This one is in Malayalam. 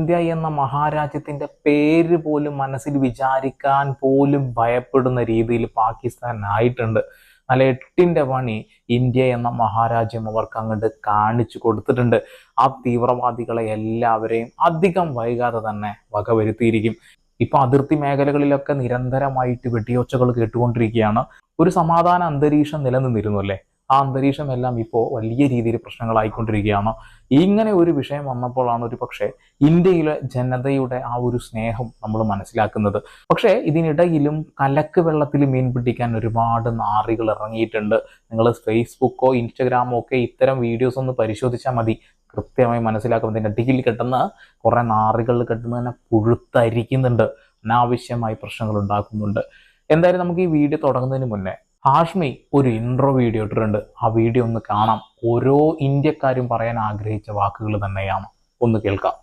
ഇന്ത്യ എന്ന മഹാരാജ്യത്തിന്റെ പേര് പോലും മനസ്സിൽ വിചാരിക്കാൻ പോലും ഭയപ്പെടുന്ന രീതിയിൽ പാകിസ്ഥാൻ ആയിട്ടുണ്ട്. നല്ല എട്ടിന്റെ പണി ഇന്ത്യ എന്ന മഹാരാജ്യം അവർക്ക് അങ്ങോട്ട് കാണിച്ചു കൊടുത്തിട്ടുണ്ട്. ആ തീവ്രവാദികളെ എല്ലാവരെയും അധികം വൈകാതെ തന്നെ വകവരുത്തിയിരിക്കും. ഇപ്പൊ അതിർത്തി മേഖലകളിലൊക്കെ നിരന്തരമായിട്ട് വെടിയൊച്ചകൾ കേട്ടുകൊണ്ടിരിക്കുകയാണ്. ഒരു സമാധാന അന്തരീക്ഷം നിലനിന്നിരുന്നു അല്ലേ? ആ അന്തരീക്ഷം എല്ലാം ഇപ്പോൾ വലിയ രീതിയിൽ പ്രശ്നങ്ങളായിക്കൊണ്ടിരിക്കുകയാണ്. ഇങ്ങനെ ഒരു വിഷയം വന്നപ്പോഴാണ് ഒരു പക്ഷേ ഇന്ത്യയിലെ ജനതയുടെ ആ ഒരു സ്നേഹം നമ്മൾ മനസ്സിലാക്കുന്നത്. പക്ഷേ ഇതിനിടയിലും കലക്ക് വെള്ളത്തിൽ മീൻ പിടിക്കാൻ ഒരുപാട് നാറികൾ ഇറങ്ങിയിട്ടുണ്ട്. നിങ്ങൾ ഫേസ്ബുക്കോ ഇൻസ്റ്റഗ്രാമോ ഒക്കെ ഇത്തരം വീഡിയോസ് ഒന്ന് പരിശോധിച്ചാൽ മതി, കൃത്യമായി മനസ്സിലാക്കുന്നതിൻ്റെ അടിയിൽ കെട്ടുന്ന കുറെ നാറികൾ കെട്ടുന്നതിനെ പുഴുത്തരിക്കുന്നുണ്ട്, അനാവശ്യമായി പ്രശ്നങ്ങൾ ഉണ്ടാക്കുന്നുണ്ട്. എന്തായാലും നമുക്ക് ഈ വീഡിയോ തുടങ്ങുന്നതിന് മുന്നേ ഹാഷ്മി ഒരു ഇൻട്രോ വീഡിയോ ഇട്ടിട്ടുണ്ട്. ആ വീഡിയോ ഒന്ന് കാണാം. ഓരോ ഇന്ത്യക്കാരും പറയാൻ ആഗ്രഹിച്ച വാക്കുകൾ തന്നെയാണ്. ഒന്ന് കേൾക്കാം.